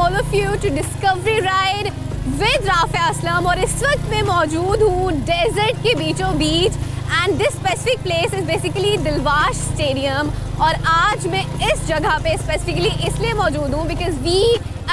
all of you to Discovery Ride with Rafia Aslam और इस वक्त मैं मौजूद हूँ डेजर्ट के बीचों बीच and this specific place is basically दिलवाश स्टेडियम। और आज मैं इस जगह पे स्पेसिफिकली इसलिए मौजूद हूँ because we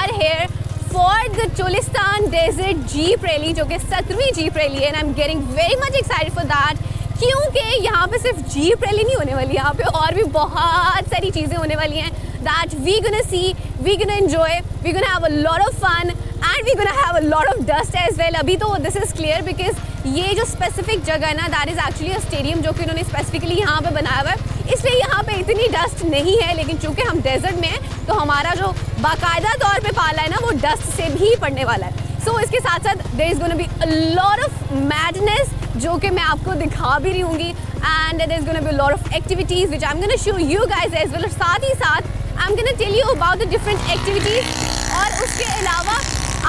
are here for the Cholistan desert jeep rally, जो कि 17वीं जीप रैली है and I am getting very much excited for that. क्योंकि यहाँ पे सिर्फ जीप रैली नहीं होने वाली, यहाँ पे और भी बहुत सारी चीज़ें होने वाली हैं that we gonna see, we gonna enjoy, we gonna have a lot of fun and we gonna have a lot of dust as well। अभी तो this is clear because ये जो specific जगह है ना that is actually a stadium जो कि उन्होंने specifically यहाँ पे बनाया हुआ है, इसलिए यहाँ पे इतनी डस्ट नहीं है। लेकिन चूँकि हम डेजर्ट में हैं तो हमारा जो बाकायदा तौर पे पाला है ना वो डस्ट से भी पड़ने वाला है। सो इसके साथ साथ there is gonna be a lot of madness जो कि मैं आपको दिखा भी रही हूँगी and there is gonna be a lot of activities which I'm gonna show you guys as well। और साथ ही साथ I'm gonna tell you about the different activities और उसके अलावा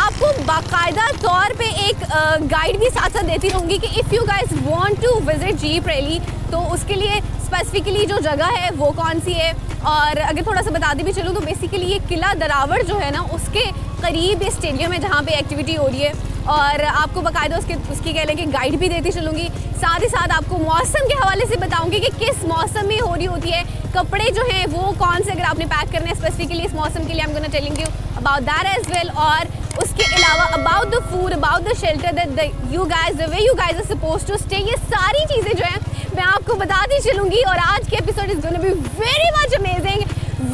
आपको बाकायदा तौर पे एक गाइड भी साथ साथ देती रहूँगी कि if you guys want to visit jeep rally तो उसके लिए स्पेसिफिकली जो जगह है वो कौन सी है। और अगर थोड़ा सा बताती भी चलूँ तो बेसिकली ये किला दरावड़ जो है ना उसके करीब ये स्टेडियम है जहाँ पे एक्टिविटी हो रही है और आपको बाकायदा उसकी कह लें कि गाइड भी देती चलूँगी। साथ ही साथ आपको मौसम के हवाले से बताऊँगी कि किस मौसम में हो रही होती है, कपड़े जो हैं वो कौन से अगर आपने पैक करने हैं स्पेसिफिकली इस मौसम के लिए। I am gonna telling you about that as well. और उसके अलावा about the food, about the shelter that you guys, the way you guys are supposed to stay, ये सारी चीज़ें जो हैं मैं आपको बताती चलूँगी। और आज के episode is gonna be very much amazing,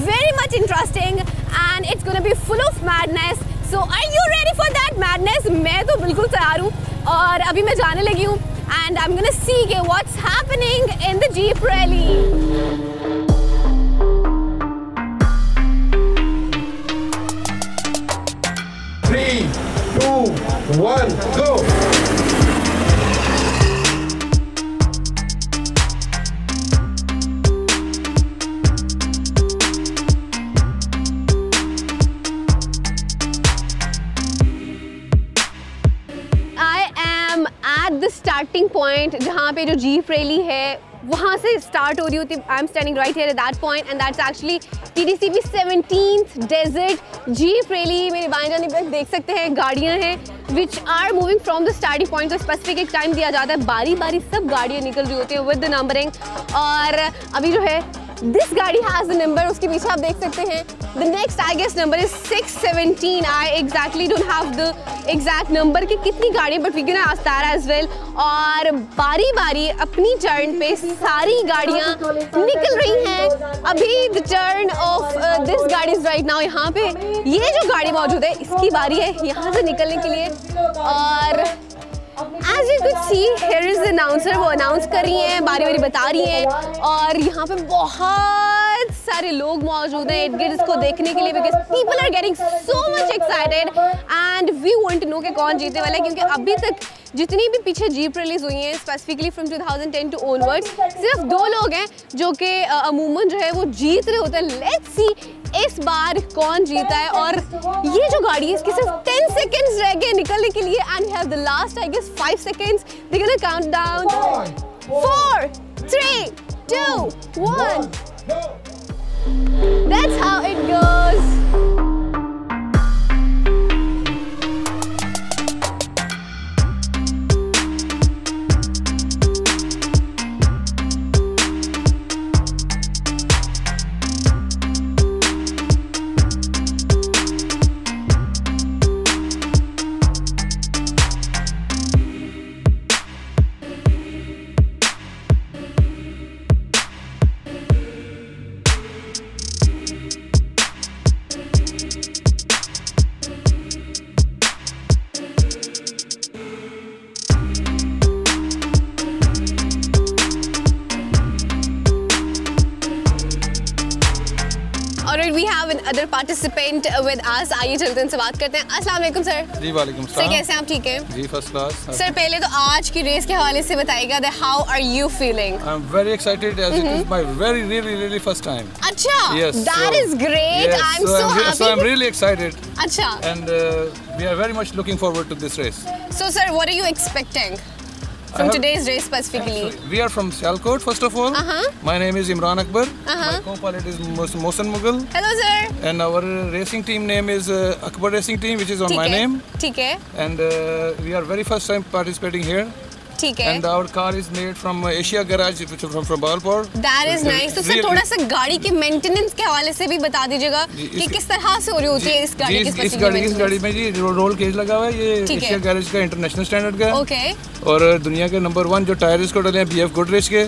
very much interesting and it's gonna be full of madness. So are you ready for that madness? मैं तो बिल्कुल तैयार हूँ और अभी मैं जाने लगी हूँ and I'm gonna see what's happening in the Jeep Rally. 3, 2, 1, go! Starting point जहाँ पे जो जीप रैली है वहाँ से स्टार्ट हो रही होती है। I am standing right here at that point and that's actually TDCB 17th desert jeep rally. मेरे बाएं जानिब पे देख सकते हैं गाड़ियाँ हैं which are moving from the starting point. तो स्पेसिफिक एक टाइम दिया जाता है, बारी बारी सब गाड़ियाँ निकल रही होती हैं विद द नंबरिंग। और अभी जो है दिस गाड़ी हैज़ द नंबर, उसके पीछे आप देख सकते हैं the next I guess number is 617। I exactly don't have the exact number कि कितनी गाड़ी, but we can ask that as well. और बारी बारी अपनी टर्न पे सारी गाड़ियाँ निकल रही हैं। अभी द टर्न ऑफ दिस गाड़ी इज राइट नाउ। यहाँ पे ये जो गाड़ी मौजूद है इसकी बारी है यहाँ से निकलने के लिए। और As you could see, here is the announcer, वो अनाउंस कर रही हैं, बारी बारी बता रही हैं। और यहाँ पे बहुत सारे लोग मौजूद हैं इर्द-गिर्द इसको देखने के लिए because people are getting so much excited and we want to know कि कौन जीतने वाला है। क्योंकि अभी तक जितनी भी पीछे जीप रिलीज हुई हैं स्पेसिफिकली फ्रॉम 2010 टू ऑनवर्ड्स सिर्फ 2 लोग हैं जो कि अमूमन जो है वो जीत रहे होते हैं। लेट्स सी इस बार कौन जीता है। और ये जो गाड़ी है इसके सिर्फ 10 सेकेंड्स रह गए निकलने के लिए and we have the last I guess 5 seconds. They gonna count down 4, 3, 2, 1। That's how it goes. We have another participant with us. आइए चलते हैं उनसे बात करते हैं। अस्सलाम वालेकुम सर। जी वालेकुम सलाम। सर कैसे हैं आप? ठीक हैं जी, फर्स्ट क्लास। सर पहले तो आज की रेस के हवाले से बताइएगा that how are you feeling? I'm very excited as it is my really first time. अच्छा, yes, that is great. Yes, I'm so happy. So I'm really excited. अच्छा, and we are very much looking forward to this race. So sir, what are you expecting? from today's race specifically? We are from Sialkot, first of all. My name is Imran Akbar. My co-pilot is Mohsen Mughal. Hello sir. And our racing team name is Akbar Racing Team, which is on my name. ठीक है. And we are very first time participating here. ठीक है. And our car is made from Asia Garage, which is from Balpur. That is nice. तो sir थोड़ा सा गाड़ी के maintenance के हवाले से भी बता दीजिएगा कि किस तरह से हो रही होती है इस गाड़ी की इस गाड़ी में जी रोल केज लगा हुआ है, ये एशिया गैरेज का इंटरनेशनल स्टैंडर्ड का है। ओके। और दुनिया के नंबर 1 जो टायर इसको डले हैं BF Goodrich के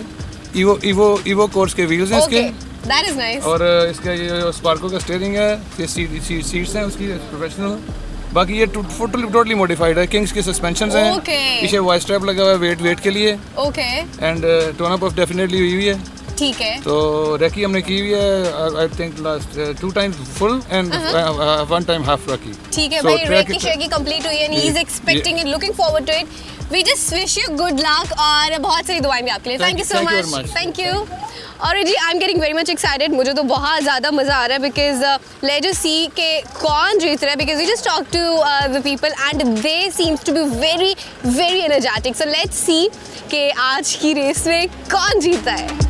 इवो कोर्स के व्हील्स हैं इसके। That is nice. और इसका ये स्पार्को का स्टीयरिंग है, ये सीट्स हैं उसकी प्रोफेशनल। बाकी ये टोटली मॉडिफाइड है, किंग्स के सस्पेंशंस हैं, पीछे वाइस स्ट्रैप लगा हुआ है वेट के लिए। Okay. And tone up definitely हुई है। ठीक है। तो रेकी हमने की हुई है, I think last 2 times full and 1 time half recce. ठीक है भाई, रेकी शेकी कंप्लीट हुई है and he is expecting it, looking forward to it. We just wish you good luck और बहुत सारी दुआएं भी आपके लिए। Thank you so much. Thank you. और जी I am getting very much excited, मुझे तो बहुत ज़्यादा मज़ा आ रहा है बिकॉज लेट्स जस्ट सी के कौन जीत रहा है, because we just talk to the people and they seems to be very very energetic. So let's see कि आज की रेस में कौन जीता है।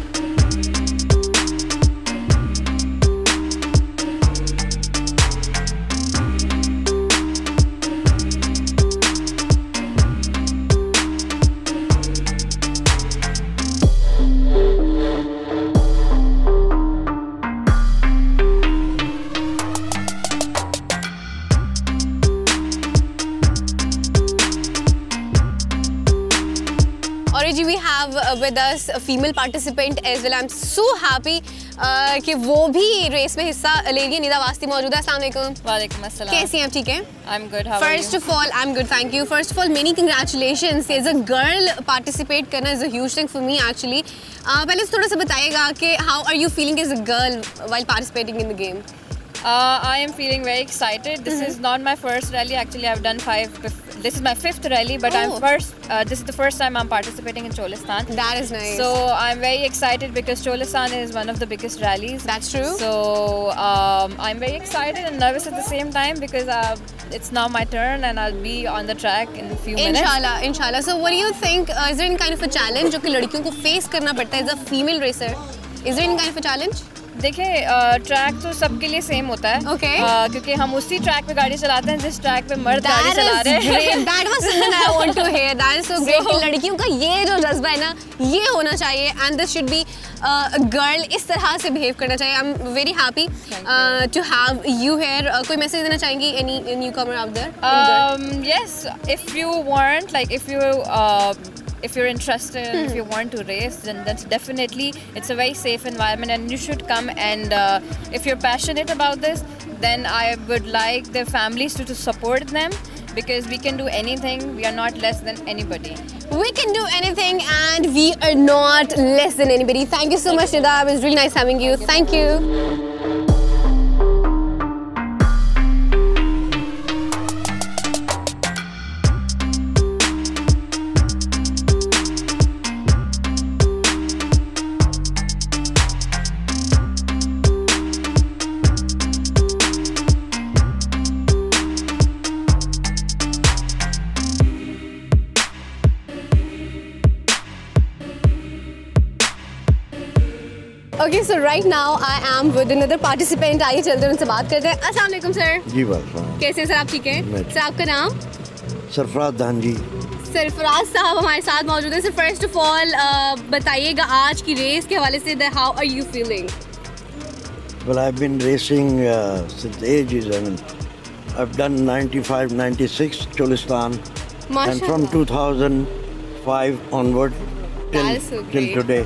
We have with us a female participant as well. I'm so happy कि वो भी रेस में हिस्सा ले रही है। निदा वास्ती मौजूद है। अस्सलाम वालेकुम। वालेकुम अस्सलाम। कैसी हैं आप? ठीक हैं? I'm good. How are you? First of all, I'm good. Thank you. First of all, many congratulations. As a girl, participate करना is a huge thing for me actually. पहले थोड़ा सा बताइएगा कि how are you feeling as a girl while participating in the game? I am feeling very excited. This is not my first rally. Actually, I've done 5. This is my 5th rally, but this is the first time I'm participating in Cholistan. That is nice. So I'm very excited because Cholistan is one of the biggest rallies. That's true. So I'm very excited and nervous at the same time because it's now my turn and I'll be on the track in a few minutes. Inshallah, inshallah. So what do you think? Is there any kind of a challenge जो कि लड़कियों को face करना पड़ता है as a female racer? Is there any kind of a challenge? देखिए track तो सबके लिए सेम होता है। क्योंकि हम उसी ट्रैक पे गाड़ी चलाते हैं जिस ट्रैक पे मर्द गाड़ी चला रहे हैं। That was something I want to hear. That is so great कि लड़कियों का ये जो जज्बा है ना, ये होना चाहिए and this should be a girl इस तरह से behave करना चाहिए। I'm very happy to have you here. कोई मैसेज देना चाहेंगी any newcomer out there? Yes, if you want, like if you're interested, if you want to race, then that's definitely, it's a very safe environment and you should come. And if you're passionate about this, then I would like the families to support them because we can do anything. We are not less than anybody. We can do anything and we are not less than anybody. Thank you so much, Nida. It was really nice having you. Thank you. Okay, so right now I am with another participant. आइए चलते हैं उनसे बात करते हैं। अस्सलाम वालेकुम sir. जी वालेकुम। कैसे हैं सर, आप ठीक हैं? सर आपका नाम? सरफराज धानजी। सरफराज साहब हमारे साथ मौजूद हैं। सर फर्स्ट ऑफ ऑल बताइएगा आज की रेस के हवाले से how are you feeling? Well, I've been racing since ages. I mean, I've done 95, 96 Cholistan, and from 2005 onward till today.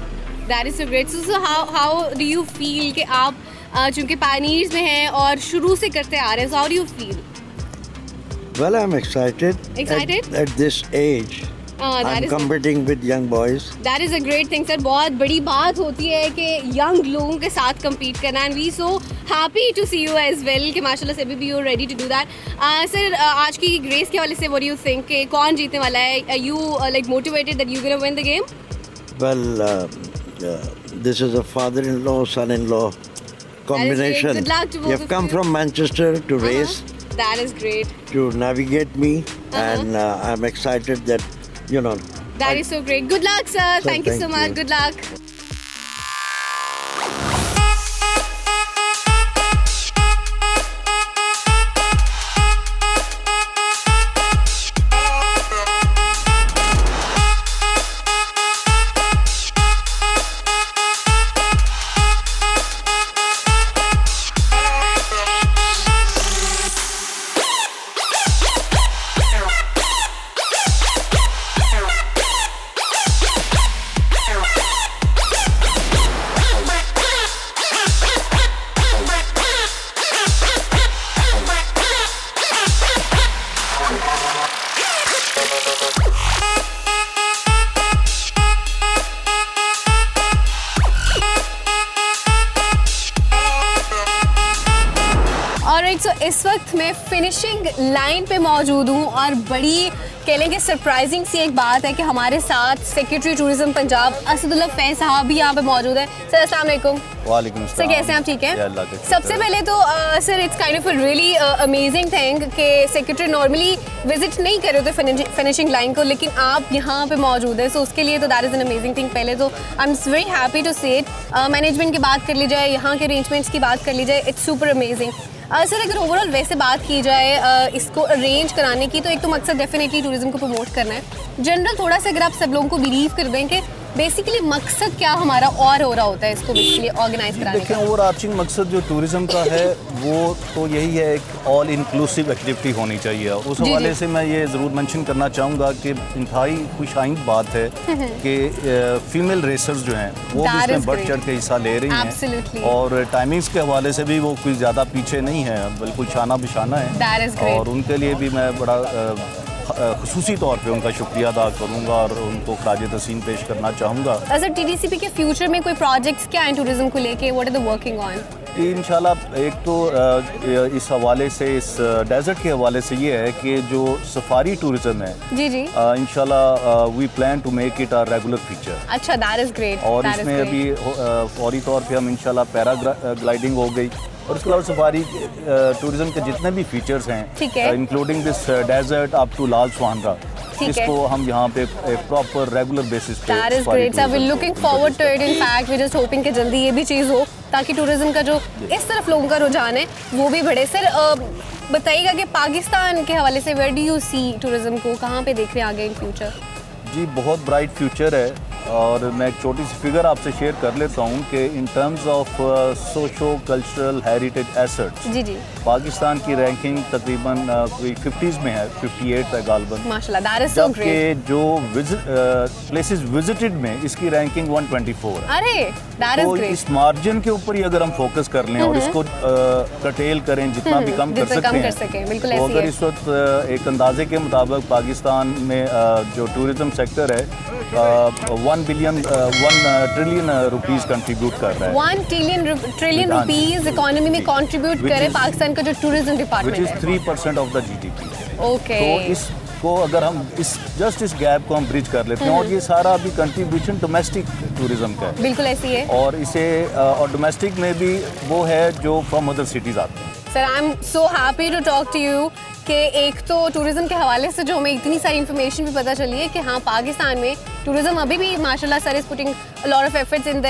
That is so great. So how do you feel कि आप चूँकि pioneers में हैं और शुरू से करते आ रहे हैं, so how do you feel? Well, I'm excited. Excited? At this age, I'm competing with young boys. That is a great thing, sir. बहुत बड़ी बात होती है कि young लोगों के साथ compete करना, and we so happy to see you as well कि माशाल्लाह से अभी भी you're ready to do that. Sir, आज की race के हवाले से what do you think कि कौन जीतने वाला है? Are you like motivated that you're gonna win the game? Well, this is a father-in-law, son-in-law combination. Good luck to both. You've come from Manchester to race. That is great. To navigate me, and I'm excited that That is so great. Good luck, sir. Thank you so much. Good luck. Alright, so इस वक्त मैं finishing line पे मौजूद हूँ और बड़ी कह लेंगे सरप्राइजिंग सी एक बात है कि हमारे साथ सेक्रेटरी टूरिज्म पंजाब असदुल्ला फैज साहब भी यहाँ पे मौजूद है। सर अस्सलाम वालेकुम। वालेकुम सर, कैसे हैं आप? ठीक है। सबसे पहले तो sir it's kind of a really amazing thing कि सेक्रेटरी नॉर्मली विजिट नहीं कर रहे थे फिनिशिंग लाइन को, लेकिन आप यहाँ पे मौजूद है, सो उसके लिए तो that is an amazing thing. पहले तो I am very happy to see it. Management की बात कर ली जाए, यहाँ के अरेंजमेंट्स की बात कर ली जाए, इट्स सुपर अमेजिंग। सर अगर ओवरऑल वैसे बात की जाए इसको अरेंज कराने की, तो एक तो मकसद डेफिनेटली टूरिज्म को प्रमोट करना है। जनरल थोड़ा सा अगर आप सब लोगों को बिलीव कर दें कि बेसिकली मकसद क्या हमारा और हो रहा होता है इसको बेसिकली ऑर्गेनाइज कराने का? देखिए, ओवरआर्चिंग मकसद जो टूरिज्म का है वो तो यही है, एक ऑल इंक्लूसिव एक्टिविटी होनी चाहिए। उस हवाले से मैं ये ज़रूर मेंशन करना चाहूँगा कि इंतहाई खुशाइंद बात है कि फीमेल रेसर्स जो हैं वो भी इसमें बढ़ चढ़ के हिस्सा ले रही हैं, और टाइमिंग्स के हवाले से भी वो कोई ज़्यादा पीछे नहीं है, बिल्कुल शाना बिशाना है, और उनके लिए भी मैं बड़ा खुसूसी तौर पे उनका शुक्रिया अदा करूँगा और उनको खराज तहसीन पेश करना चाहूँगा। सर टीडीसीपी के फ्यूचर में कोई प्रोजेक्ट्स क्या हैं टूरिज्म को लेके? What are the working on? इंशाल्लाह एक तो इस हवाले से, इस डेजर्ट के हवाले से ये है कि जो सफारी टूरिज्म है, जी जी, इंशाल्लाह we plan to make it a regular feature. अच्छा, दैट इज ग्रेट। और इसमें अभी फौरी तौर पे हम इंशाल्लाह पैराग्लाइडिंग हो गई, और उसके अलावा सफारी टूरिज्म के जितने भी फीचर्स हैं, including this desert up to Lal Suhanra, इसको हम यहाँ पे एक प्रॉपर रेगुलर बेसिस पे। That is great, sir. We're looking forward to it. In fact, we're just hoping कि जल्दी ये भी चीज़ हो ताकि टूरिज्म का जो इस तरफ लोगों का रुझान है वो भी बढ़े। सर बताइएगा कि पाकिस्तान के हवाले से where do you see tourism को, कहाँ पे देख रहे हैं आगे इन फ्यूचर? जी, बहुत ब्राइट फ्यूचर है, और मैं एक छोटी सी फिगर आपसे शेयर कर लेता हूँ कि in terms of socio cultural heritage assets, जी जी, पाकिस्तान की रैंकिंग तकरीबन कोई 50s में है, 58 है गालबन, माशाल्लाह, दैट इज सो ग्रेट। जबकि जो प्लेसेस विजिटेड में इसकी रैंकिंग 124 है। अरे दैट इज ग्रेट। इस मार्जिन के ऊपर ही अगर हम फोकस कर लें और इसको कटेल करें जितना भी कम कर सकते हैं, तो अगर इस वक्त एक अंदाजे के मुताबिक पाकिस्तान में जो टूरिज्म सेक्टर है 1 ट्रिलियन रुपीस कंट्रीब्यूट कर रहा है। 1 ट्रिलियन रुपीस इकोनॉमी में कंट्रीब्यूट करे पाकिस्तान का जो टूरिज्म डिपार्टमेंट है, which is 3% of the GDP. Okay, तो इसको अगर हम इस गैप को हम ब्रिज कर लेते हैं, और ये सारा अभी कंट्रीब्यूशन डोमेस्टिक टूरिज्म का है, बिल्कुल ऐसी है, और इसे और डोमेस्टिक में भी वो है जो फ्रॉम अदर सिटीज आते हैं। Sir I am so happy to talk to you कि एक तो टूरिज्म के हवाले से जो हमें इतनी सारी इन्फॉर्मेशन भी पता चली है कि हाँ, पाकिस्तान में टूरिज्म अभी भी माशाल्लाह sir is putting a lot of efforts in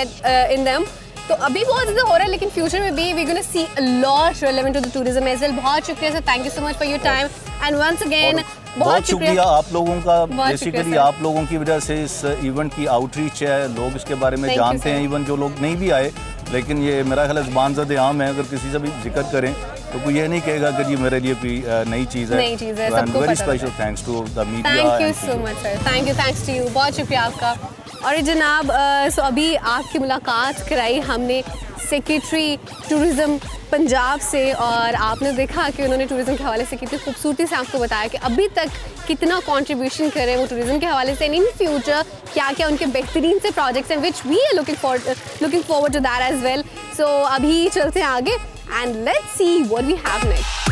them, तो अभी बहुत ज़्यादा हो रहा है, लेकिन फ्यूचर में भी we gonna see a lot relevant to the tourism as well. बहुत शुक्रिया sir, thank you so much for your time and once again बहुत शुक्रिया आप लोगों का। बेसिकली आप लोगों की वजह से इस इवेंट की आउटरीच है, लोग इसके बारे में जानते हैं, इवन जो लोग नहीं भी आए, लेकिन ये मेरा ख्याल ज़बान ज़द आम है, अगर किसी से भी जिक्र करें तो कोई ये नहीं कहेगा कि ये मेरे लिए कोई नई चीज़ है। Very special thanks to the media. Thank you so much sir, thank you, thanks to you, बहुत शुक्रिया आपका। और जनाब सो अभी आपकी मुलाकात कराई हमने सेक्रेटरी टूरिज़्म पंजाब से, और आपने देखा कि उन्होंने टूरिज़्म के हवाले से कितनी खूबसूरती से आपको बताया कि अभी तक कितना कंट्रीब्यूशन करें वो टूरिज़्म के हवाले से, इन फ्यूचर क्या क्या उनके बेहतरीन से प्रोजेक्ट्स हैं which we are looking forward to that as well. So अभी चलते हैं आगे and let's see what we have next.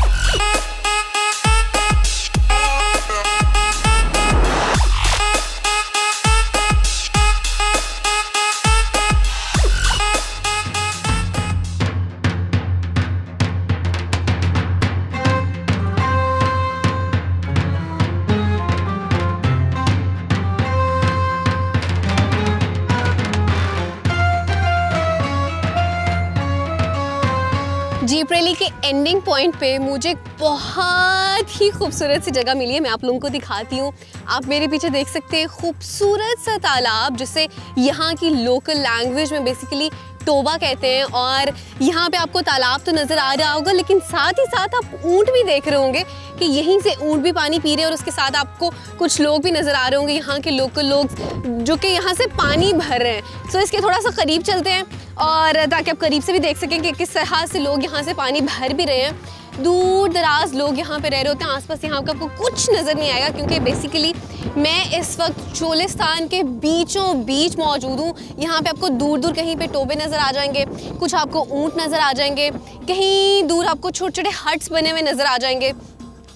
Rally के एंडिंग पॉइंट पे मुझे बहुत ही खूबसूरत सी जगह मिली है, मैं आप लोगों को दिखाती हूँ। आप मेरे पीछे देख सकते हैं खूबसूरत सा तालाब, जिसे यहाँ की लोकल लैंग्वेज में बेसिकली टोबा कहते हैं। और यहाँ पे आपको तालाब तो नज़र आ रहा होगा, लेकिन साथ ही साथ आप ऊँट भी देख रहे होंगे कि यहीं से ऊँट भी पानी पी रहे हैं, और उसके साथ आपको कुछ लोग भी नज़र आ रहे होंगे, यहाँ के लोकल लोग जो कि यहाँ से पानी भर रहे हैं। सो इसके थोड़ा सा करीब चलते हैं, और ताकि आप करीब से भी देख सकें कि किस तरह से लोग यहाँ से पानी भर भी रहे हैं। दूर दराज लोग यहाँ पे रह रहे होते हैं, आसपास यहाँ का आपको कुछ नज़र नहीं आएगा, क्योंकि बेसिकली मैं इस वक्त चोलिस्तान के बीचों बीच मौजूद हूँ। यहाँ पे आपको दूर दूर कहीं पे टोबे नज़र आ जाएंगे, कुछ आपको ऊँट नज़र आ जाएंगे, कहीं दूर आपको छोटे छोटे हट्स बने हुए नज़र आ जाएंगे,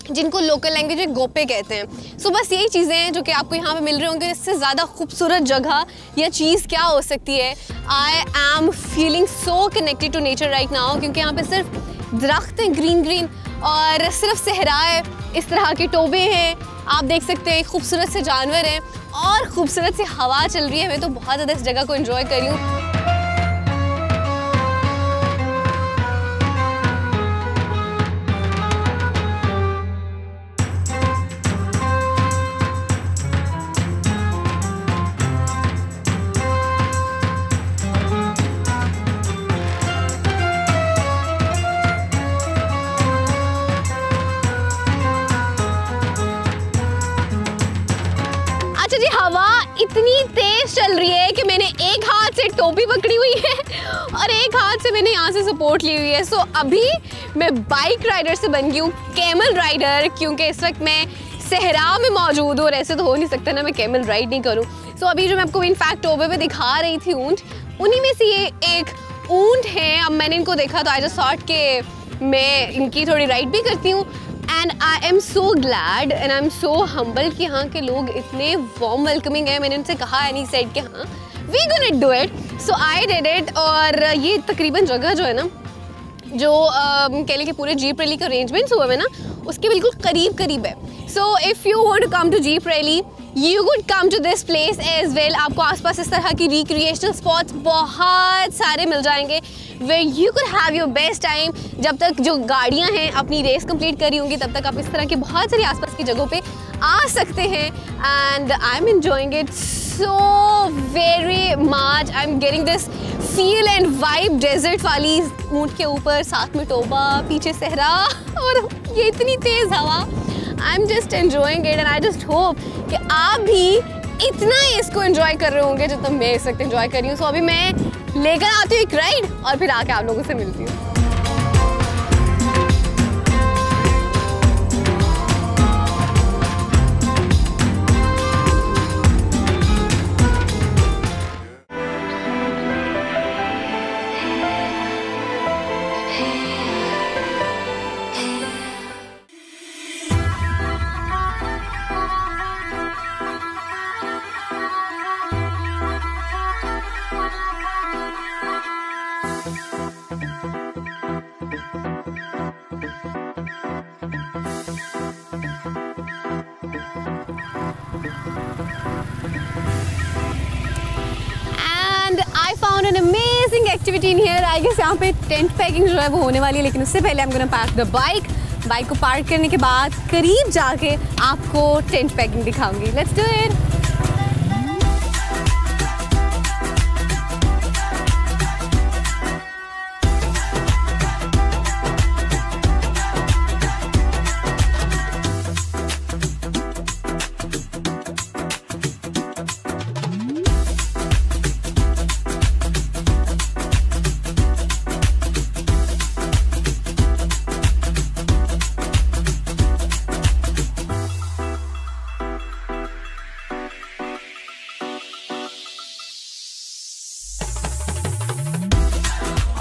जिनको लोकल लैंग्वेज में गोपे कहते हैं। सो बस यही चीज़ें हैं जो कि आपको यहाँ पे मिल रहे होंगे। इससे ज़्यादा खूबसूरत जगह या चीज़ क्या हो सकती है। I am feeling so connected to nature right now, क्योंकि यहाँ पे सिर्फ दरख्त हैं ग्रीन ग्रीन, और सिर्फ सहरा है, इस तरह के टोबे हैं, आप देख सकते हैं खूबसूरत से जानवर हैं, और खूबसूरत सी हवा चल रही है। मैं तो बहुत ज़्यादा इस जगह को एंजॉय कर रही हूँ। हवा इतनी तेज चल रही है कि मैंने एक हाथ से टोपी पकड़ी हुई है और एक हाथ से मैंने यहाँ से सपोर्ट ली हुई है। सो अभी मैं बाइक राइडर से बन गई हूँ कैमल राइडर, क्योंकि इस वक्त मैं सहरा में मौजूद हूँ और ऐसे तो हो नहीं सकता ना मैं कैमल राइड नहीं करूँ। सो अभी जो मैं आपको इनफैक्ट टोबे पे दिखा रही थी ऊँट, उन्हीं में से ये एक ऊँट है। अब मैंने इनको देखा तो आई जस्ट थॉट के मैं इनकी थोड़ी राइड भी करती हूँ। And I am so glad and I am so humble कि यहाँ के लोग इतने वार्म वेलकमिंग है। मैंने उनसे कहा एंड ही सेड कि हाँ we gonna do it, so I did it. और ये तकरीबन जगह जो है ना, जो कह लें कि पूरे जीप रैली का अरेंजमेंट्स हुआ है ना, उसके बिल्कुल करीब करीब है। So if you want to come to jeep rally you could come to this place as well। आपको आसपास इस तरह की रिक्रिएशनल स्पॉट्स बहुत सारे मिल जाएंगे where you could have your best time। जब तक जो गाड़ियाँ हैं अपनी रेस कंप्लीट करी होंगी, तब तक आप इस तरह की बहुत सारी आसपास की जगहों पे आ सकते हैं। And I M enjoying it so very much। I'm getting this feel and vibe desert वाली, ऊँट के ऊपर साथ में टोबा, पीछे सहरा और ये इतनी तेज़ हवा। I'm just enjoying it and I just hope कि आप भी इतना ही इसको एंजॉय कर रहे होंगे जितना मैं इस वक्त एंजॉय कर रही हूँ। सो अभी मैं लेकर आती हूँ एक राइड और फिर आके आप लोगों से मिलती हूँ। Activity in here I guess. यहाँ पे टेंट पैकिंग जो है वो होने वाली है, लेकिन उससे पहले हम गोना पार्क द बाइक को पार्क करने के बाद करीब जाके आपको टेंट पैकिंग दिखाऊंगी। Let's do it.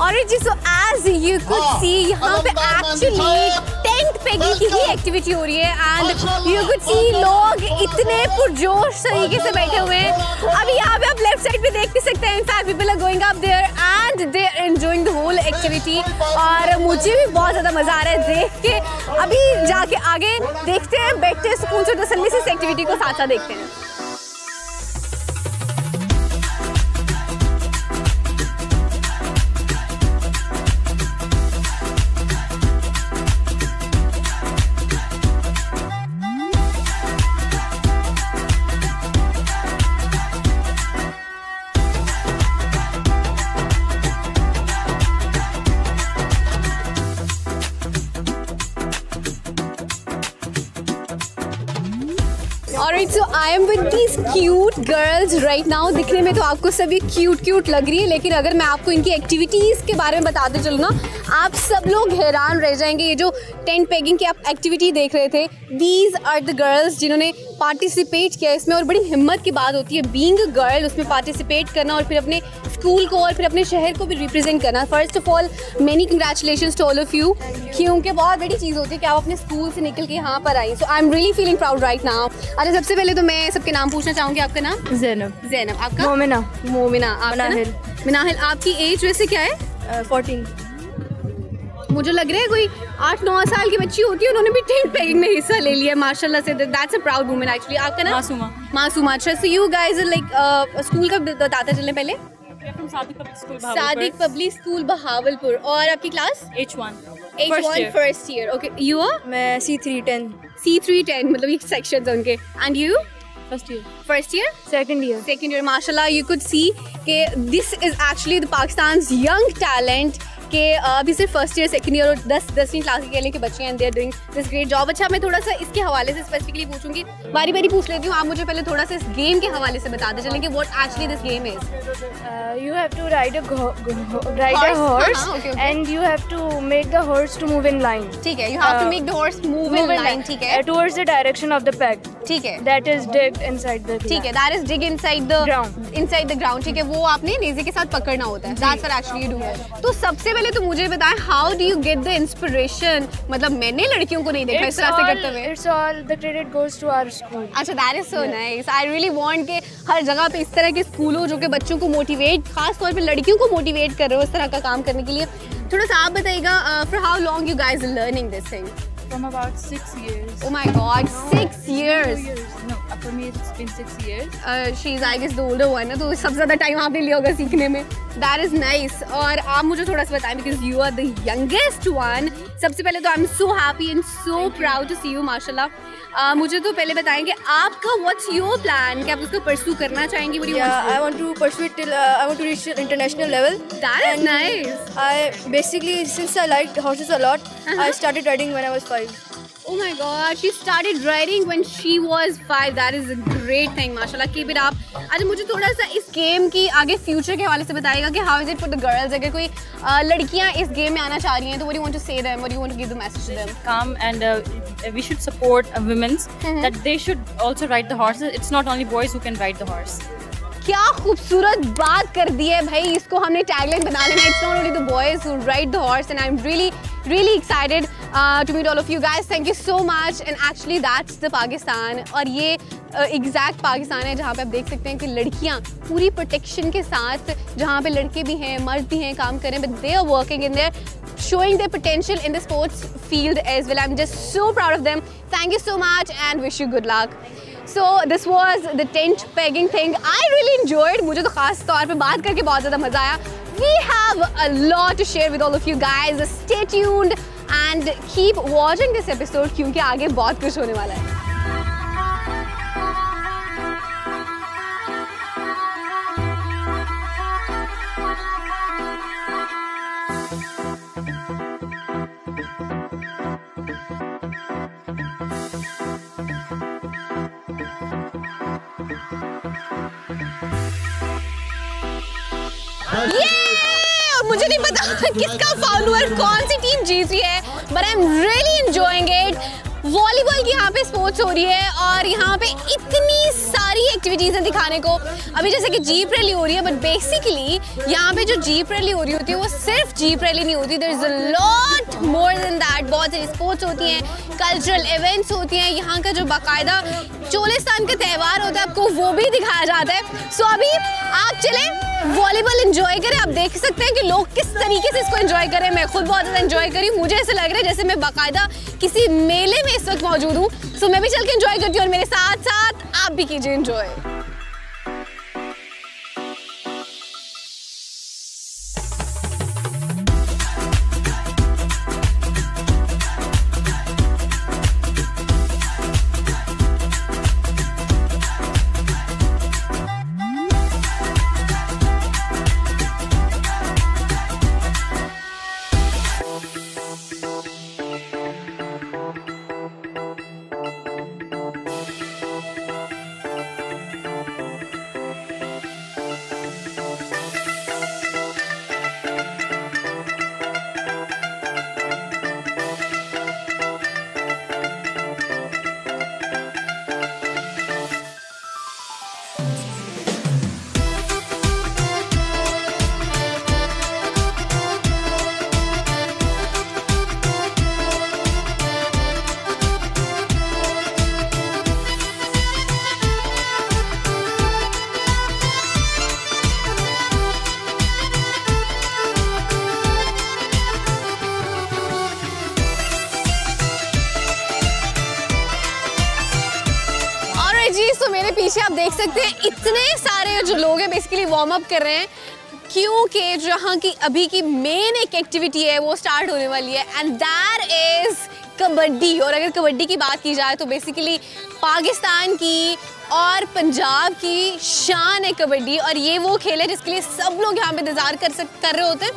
और जी so as you could see यहाँ पे एक्चुअली टेंट पैकिंग की ही एक्टिविटी हो रही है एंड यू कुड सी लोग इतने पुरजोश तरीके से बैठे हुए हैं। अभी यहाँ पे आप लेफ्ट साइड पे देख भी सकते हैं, in fact people are going up there and they are enjoying the whole activity. और मुझे भी बहुत ज़्यादा मज़ा आ रहा है देख के। अभी जाके आगे देखते हैं, बैठते हैं सुकून से तसल्ली से इस एक्टिविटी को साथ साथ देखते हैं। Alright, so I am with these cute girls right now. दिखने में तो आपको सभी क्यूट लग रही है, लेकिन अगर मैं आपको इनकी एक्टिविटीज़ के बारे में बताते चलूँ ना, आप सब लोग हैरान रह जाएंगे। ये जो टेंट पेगिंग की आप एक्टिविटी देख रहे थे, दीज आर द गर्ल्स जिन्होंने पार्टिसिपेट किया इसमें। और बड़ी हिम्मत की बात होती है बीइंग अ गर्ल, उसमें पार्टिसिपेट करना और फिर अपने स्कूल को और फिर अपने शहर को भी रिप्रेजेंट करना। First of all many congratulations to all of you, क्योंकि बहुत बड़ी चीज़ होती है कि आप अपने स्कूल से निकल के यहाँ पर आई। So I am really feeling proud right now. अच्छा, सबसे पहले तो मैं सबके नाम पूछना चाहूँगी। आपका नाम? ज़ैनब। आपका? मोमिना। आपका? मिनाहिल। आपकी एज वैसे क्या है? 14। मुझे लग रहा है कोई 8-9 साल की बच्ची होती है, उन्होंने भी टेंट पेगिंग में हिस्सा ले लिया माशाल्लाह से। That's a proud woman actually. आपका नाम? मासूमा। अच्छा, so you guys like school का बताते चलें पहले। Sadiq public school Bahawalpur. और आपकी class? H1 first year. Okay, you are? मैं C310 मतलब ये सेक्शंस हैं उनके। And you? First year? Second year. माशाल्लाह, यू कुड सी कि this is actually the Pakistan's young talent के अभी सिर्फ फर्स्ट ईयर, सेकंड ईयर और 10वीं क्लास के बच्चे हैं, they are doing this great job. अच्छा, मैं थोड़ा सा इसके हवाले से स्पेसिफिकली पूछूंगी, बारी पूछ लेती हूँ। आप मुझे पहले थोड़ा सा इस गेम के हवाले से बताते चलें कि what actually this game is. You have to ride a horse and you have to make the horse to move in line. ठीक है, you have to make the horse move in line. ठीक है, towards the direction of the peg. ठीक है, that is digged inside the ground. ठीक है, that is dig inside the ground. ठीक है, वो आपने नेज़े के साथ पकड़ना होता है। That's what actually you do. तो सबसे पहले तो मुझे बताएं, how do you get the inspiration? मतलब मैंने लड़कियों को नहीं देखा इस तरह से करते हुए। It's all the credit goes to our school. अच्छा, that is so nice. I really want कि हर जगह पे इस तरह के स्कूल हो जो कि बच्चों को मोटिवेट, खास तौर पे लड़कियों को मोटिवेट कर रहे हो इस तरह का काम करने के लिए। थोड़ा सा आप बताइएगा, for how long you guys are learning this thing? From about 6 years. Oh my God, 6 years. No, for me it's been 6 years. She's I guess the older one, तो सबसे ज़्यादा टाइम आपने लिया होगा सीखने में। That is nice. और आप मुझे थोड़ा सा बताएं, because you are the youngest one. सबसे पहले तो I'm so happy and so proud to see you, माशाल्लाह। मुझे तो पहले बताएं कि आपका what's your plan, कि आप उसको pursue करना चाहेंगी? What do you want to do? I want to pursue it till I want to reach international level. That is nice. I basically, since I liked horses a lot, I started riding when I was 5. Oh my God, she started riding when she was 5. That is a great thing, माशाल्लाह, keep it up. अच्छा, मुझे थोड़ा सा इस game की आगे future के हवाले से बताइएगा कि how is it for the girls? अगर कोई लड़कियाँ इस गेम में आना चाह रही हैं तो what do you want to say them? What do you want to give the message to them? Come and we should support women that they should also ride the horses. It's not only boys who can ride the horse. क्या खूबसूरत बात कर दी है भाई, इसको हमने tagline बना लेना। It's not only the boys who ride the horse, and I'm really excited to meet all of you guys. Thank you so much. And actually that's the Pakistan. और ये एग्जैक्ट पाकिस्तान है जहाँ पे आप देख सकते हैं कि लड़कियाँ पूरी प्रोटेक्शन के साथ, जहाँ पे लड़के भी हैं, मर्द भी हैं, काम कर रहे हैं, but they are working and they're showing their potential in the sports field as well. I'm just so proud of them. Thank you so much and wish you good luck. So this was the tent pegging thing. I really enjoyed. मुझे तो खास तौर पे बात करके बहुत ज़्यादा मज़ा आया. We have a lot to share with all of you guys. Stay tuned and keep watching this episode क्योंकि आगे बहुत कुछ होने वाला है. और मुझे नहीं पता किसका फॉलोअर कौन सी टीम जीत रही है, but I am really enjoying it. Volleyball की यहाँ पे स्पोर्ट्स हो रही है और यहाँ पे इतनी सारी एक्टिविटीज़ हैं दिखाने को. अभी जैसे कि जीप रैली हो रही है, बट बेसिकली यहाँ पे जो जीप रैली हो रही होती है वो सिर्फ जीप रैली नहीं होती. There is a lot more than that. बहुत सारी स्पोर्ट्स होती हैं, कल्चरल इवेंट्स होती हैं. यहाँ का जो बाकायदा चोलिस्तान का त्यौहार होता है आपको वो भी दिखाया जाता है. सो अभी आप चलें वॉलीबॉल एंजॉय करें. आप देख सकते हैं कि लोग किस तरीके से इसको एंजॉय करें. मैं खुद बहुत ज़्यादा एंजॉय करी. मुझे ऐसा लग रहा है जैसे मैं बाकायदा किसी मेले में इस वक्त मौजूद हूँ. सो मैं भी चल के एंजॉय करती हूँ और मेरे साथ साथ आप भी कीजिए एंजॉय. पीछे आप देख सकते हैं इतने सारे जो लोग हैं बेसिकली वार्म अप कर रहे हैं, क्योंकि जहाँ की अभी की मेन एक एक्टिविटी है वो स्टार्ट होने वाली है, एंड दैट इज कबड्डी। और अगर कबड्डी की बात की जाए तो बेसिकली पाकिस्तान की और पंजाब की शान है कबड्डी, और ये वो खेल है जिसके लिए सब लोग यहाँ पे इंतजार कर रहे होते हैं।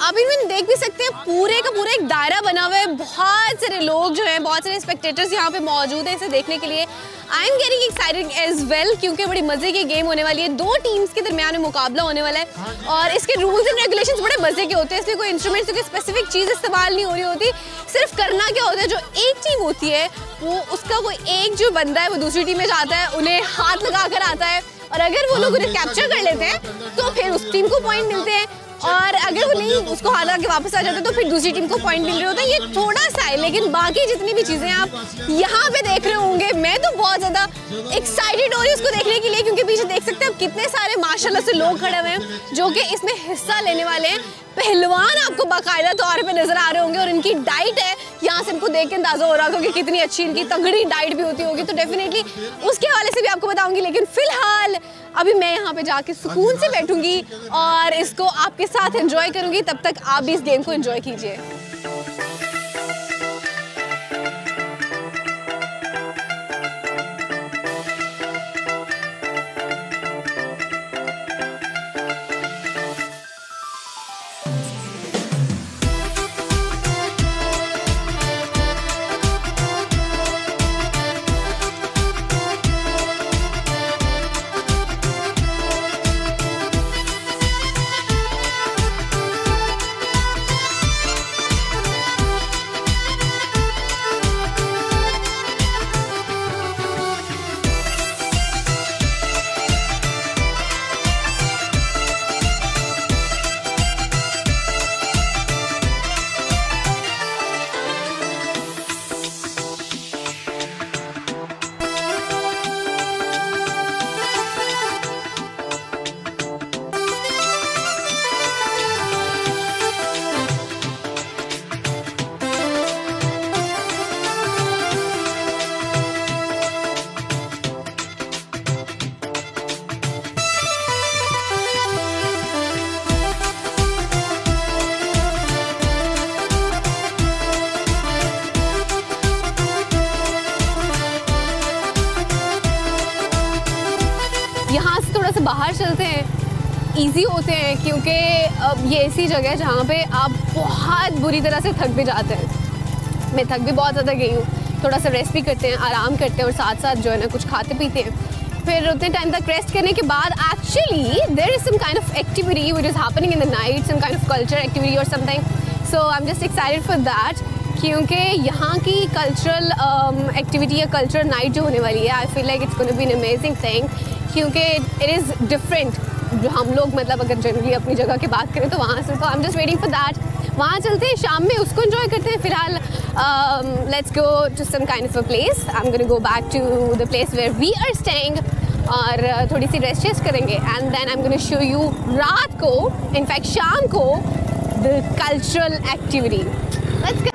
आप इनमें देख भी सकते हैं पूरे का पूरा एक दायरा बना हुआ है, बहुत सारे लोग जो हैं, बहुत सारे स्पेक्टेटर्स यहाँ पे मौजूद हैं इसे देखने के लिए। I am getting excited as well, क्योंकि बड़ी मजे की गेम होने वाली है, दो टीम्स के दरमियान में मुकाबला होने वाला है, और इसके रूल्स एंड रेगुलेशंस बड़े मजे के होते हैं। इसमें कोई इंस्ट्रूमेंट्स कोई स्पेसिफिक चीज़ इस्तेमाल नहीं हो रही होती, सिर्फ करना क्या होता है, जो एक टीम होती है वो उसका कोई एक जो बंदा है वो दूसरी टीम में जाता है, उन्हें हाथ लगा कर आता है, और अगर वो लोग उन्हें कैप्चर कर लेते हैं तो फिर उस टीम को पॉइंट मिलते हैं, और अगर वो नहीं उसको हाथ लगा के वापस आ जाते हैं तो फिर दूसरी टीम को पॉइंट मिल रहे होता है। ये थोड़ा सा है, लेकिन बाकी जितनी भी चीज़ें आप यहाँ पे देख रहे होंगे, मैं तो बहुत ज़्यादा एक्साइटेड हो रही हूँ उसको देखने के लिए, क्योंकि पीछे देख सकते हैं आप कितने सारे माशाल्लाह से लोग खड़े हुए हैं जो कि इसमें हिस्सा लेने वाले हैं। पहलवान आपको बाकायदा तौर पे नजर आ रहे होंगे, और इनकी डाइट है यहाँ से इनको देख के अंदाजा हो रहा होगा कि कितनी अच्छी इनकी तगड़ी डाइट भी होती होगी, तो डेफिनेटली उसके हवाले से भी आपको बताऊंगी। लेकिन फिलहाल अभी मैं यहाँ पे जाके सुकून से बैठूंगी और इसको आपके साथ एंजॉय करूंगी, तब तक आप भी इस गेम को एंजॉय कीजिए। यहाँ से थोड़ा सा बाहर चलते हैं, इजी होते हैं, क्योंकि ये ऐसी जगह है जहाँ पे आप बहुत बुरी तरह से थक भी जाते हैं। मैं थक भी बहुत ज़्यादा गई हूँ, थोड़ा सा रेस्ट भी करते हैं, आराम करते हैं, और साथ साथ जो है ना कुछ खाते पीते हैं। फिर उतने टाइम तक रेस्ट करने के बाद actually there is some kind of activity which is happening in the night, some kind of culture activity और something, so I am just excited for that, क्योंकि यहाँ की कल्चरल एक्टिविटी या कल्चरल नाइट जो होने वाली है, I feel like it's gonna be an amazing thing, क्योंकि इट इज़ डिफरेंट। जो हम लोग मतलब अगर जनरली अपनी जगह की बात करें तो वहाँ से, तो I am just waiting for that. वहाँ चलते हैं, शाम में उसको एंजॉय करते हैं। फिलहाल let's go to some kind of a place, I am gonna go back to the place where we are staying, और थोड़ी सी रेस्ट चेस्ट करेंगे, and then I am gonna show you रात को, इनफैक्ट शाम को, the cultural activity. Let's go.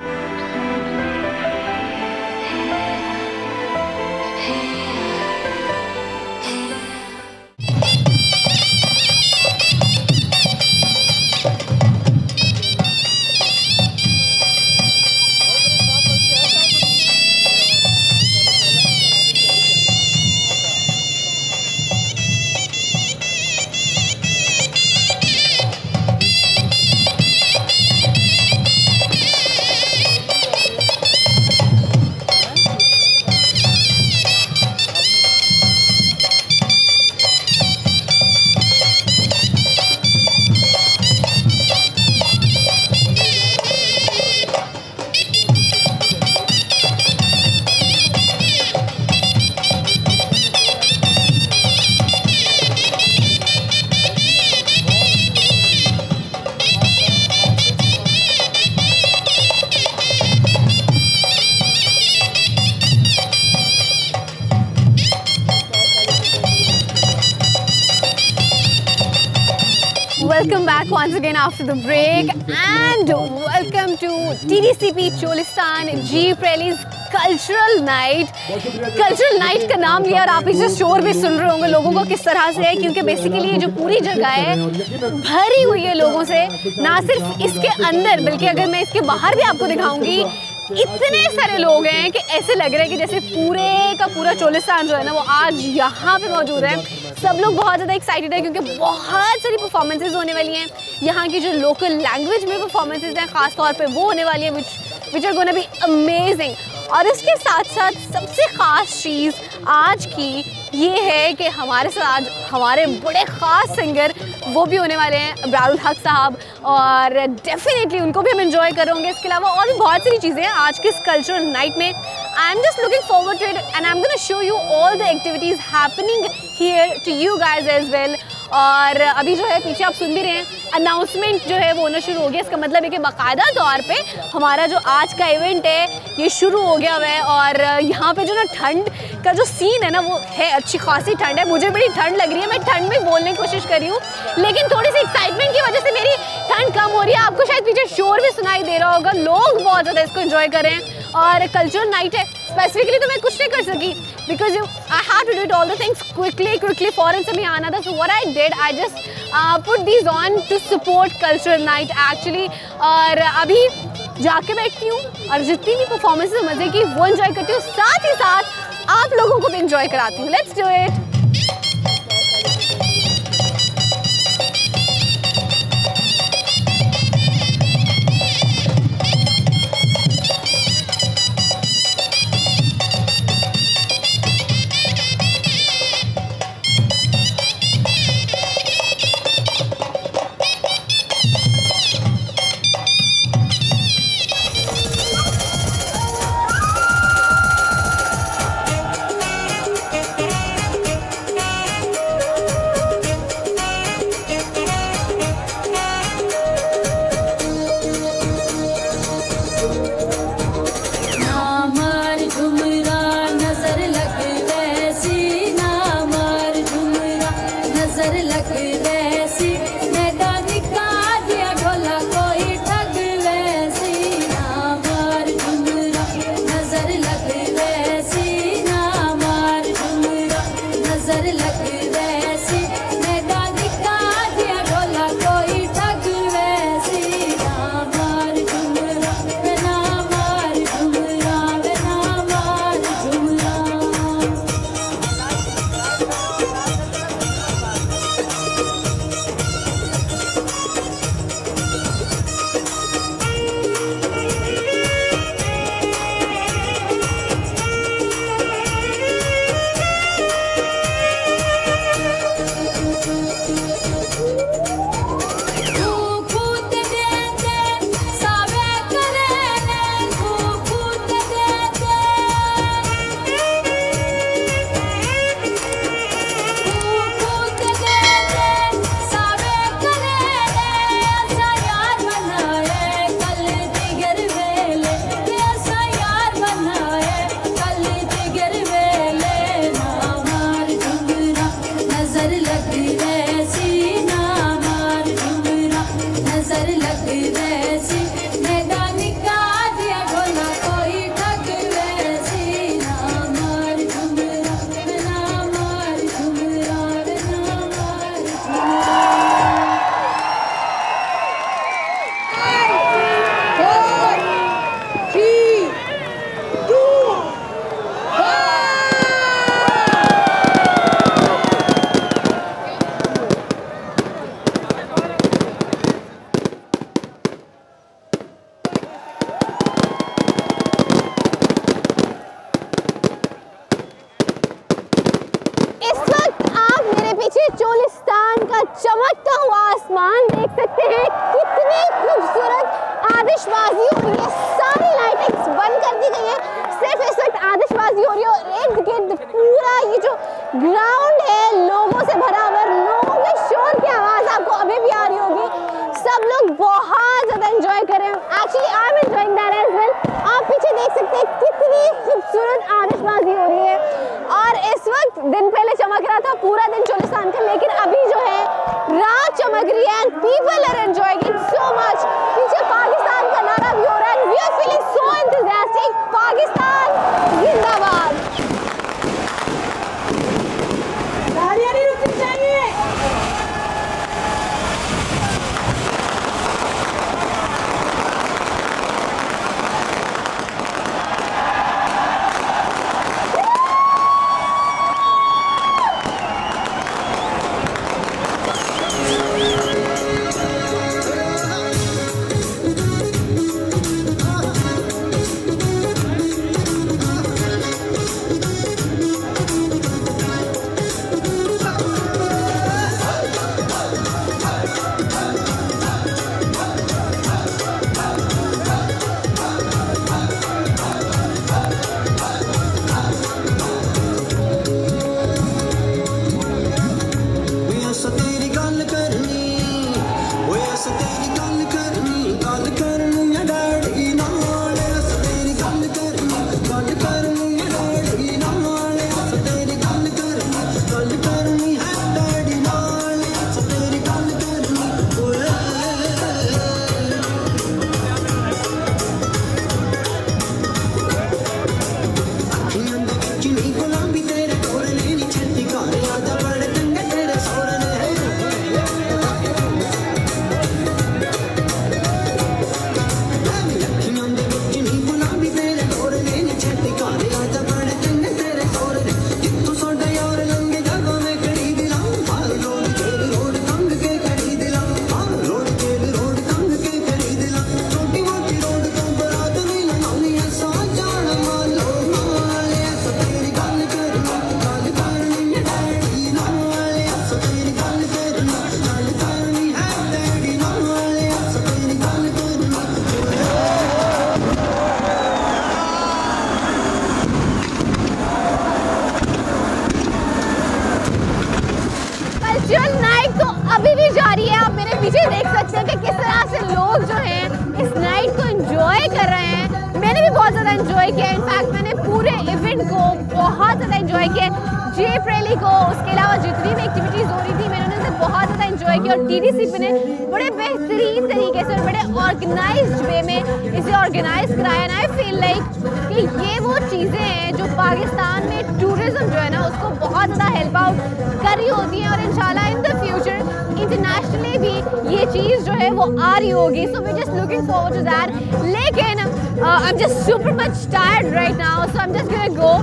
welcome back once again after the break and welcome to TDCP Cholistan Jeep Rally's cultural night का नाम लिया और आप पीछे शोर भी सुन रहे होंगे लोगों को किस तरह से है, क्योंकि बेसिकली ये जो पूरी जगह है भरी हुई है लोगों से। ना सिर्फ इसके अंदर बल्कि अगर मैं इसके बाहर भी आपको दिखाऊंगी, इतने सारे लोग हैं कि ऐसे लग रहा है कि जैसे पूरे का पूरा चोलिस्तान जो है ना वो आज यहाँ पे मौजूद है। सब लोग बहुत ज़्यादा एक्साइटेड है क्योंकि बहुत सारी परफॉर्मेंसेज होने वाली हैं। यहाँ की जो लोकल लैंग्वेज में परफॉर्मेंसेज हैं ख़ास तौर पे वो होने वाली हैं which are gonna be amazing. और इसके साथ साथ सबसे ख़ास चीज़ आज की ये है कि हमारे साथ आज हमारे बड़े ख़ास सिंगर वो भी होने वाले हैं, अबरारुल हक साहब, और डेफिनेटली उनको भी हम एंजॉय करेंगे। इसके अलावा और भी बहुत सारी चीज़ें हैं आज के इस कल्चरल नाइट में। I am just looking forward to it and I am gonna show you all the activities happening here to you guys as well. और अभी जो है पीछे आप सुन भी रहे हैं अनाउंसमेंट जो है वो होना शुरू हो गया। इसका मतलब है कि बाकायदा तौर पे हमारा जो आज का इवेंट है ये शुरू हो गया हुआ है। और यहाँ पे जो ना ठंड का जो सीन है ना वो है, अच्छी खासी ठंड है। मुझे बड़ी ठंड लग रही है, मैं ठंड में बोलने की कोशिश कर रही हूँ, लेकिन थोड़ी सी एक्साइटमेंट की वजह से मेरी ठंड कम हो रही है। आपको शायद पीछे शोर भी सुनाई दे रहा होगा, लोग बहुत ज़्यादा इसको एंजॉय कर रहे हैं। और कल्चरल नाइट है, स्पेसिफिकली तो मैं कुछ नहीं कर सकी because I have to do it all the things quickly फॉरन से मैं आना था। So what I did, I just put these on to support cultural night actually. और अभी जाके बैठती हूँ और जितनी भी परफॉर्मेंसेज मज़े की वो एंजॉय करती हूँ, साथ ही साथ आप लोगों को भी एंजॉय कराती हूँ। Let's do it. चमकता हुआ आसमान देख सकते हैं, कितनी खूबसूरत आतिशबाजी हो रही है। सारी लाइटिंग्स बंद कर दी गई है, सिर्फ इस वक्त आतिशबाजी हो रही है और इर्द गिर्द पूरा ये जो ग्राउंड है लोगों से भरा हुआ, लोगों के शोर की आवाज़ आपको अभी भी आ रही होगी। सब लोग बहुत ज़्यादा एंजॉय कर रहे हैं। Actually I am enjoying that as well. आप पीछे देख सकते हैं कितनी खूबसूरत आतिशबाजी हो रही है और इस वक्त दिन पहले चमक रहा था पूरा दिन चोलिस्तान का, लेकिन अभी जो है रात चमक hungry and people are enjoying it so much. पीछे पाकिस्तान का नारा भी हो रहा है and we are feeling so enthusiastic. Pakistan जिंदाबाद. गाड़ियाँ नहीं रुकनी चाहिए. अभी भी जारी है. आप मेरे पीछे देख सकते हैं कि किस तरह से लोग जो हैं इस नाइट को एंजॉय कर रहे हैं. मैंने भी बहुत ज़्यादा एंजॉय किया. इनफैक्ट मैंने पूरे इवेंट को बहुत ज़्यादा एंजॉय किया. जेप रैली को, उसके अलावा जितनी भी एक्टिविटीज़ हो रही थी मैंने उनसे बहुत ज़्यादा एंजॉय किया. और TDCP ने बड़े बेहतरीन तरीके से और बड़े ऑर्गेनाइज्ड वे में इसे ऑर्गेनाइज कराया. एंड आई फील लाइक कि ये वो चीज़ें हैं जो पाकिस्तान में टूरिज़्म जो है ना उसको बहुत ज़्यादा हेल्प आउट कर रही होती हैं. और इंशाल्लाह इन द फ्यूचर इंटरनेशनली भी ये चीज़ जो है वो आ रही होगी. So we just looking forward to that. लेकिन I am just super much tired right now, so I am just going go.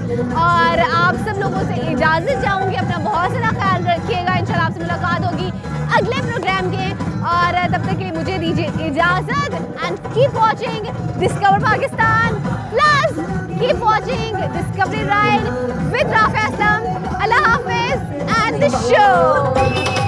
और आप सब लोगों से इजाज़त चाहूँगी. अपना बहुत सारा ख्याल रखिएगा. इंशाल्लाह आपसे मुलाकात होगी अगले प्रोग्राम के. और तब तक के लिए मुझे दीजिए इजाज़त. And keep watching discover Pakistan plus keep watching discovery ride with Rafia Aslam. अल्लाह हाफिज़ एंड द शो.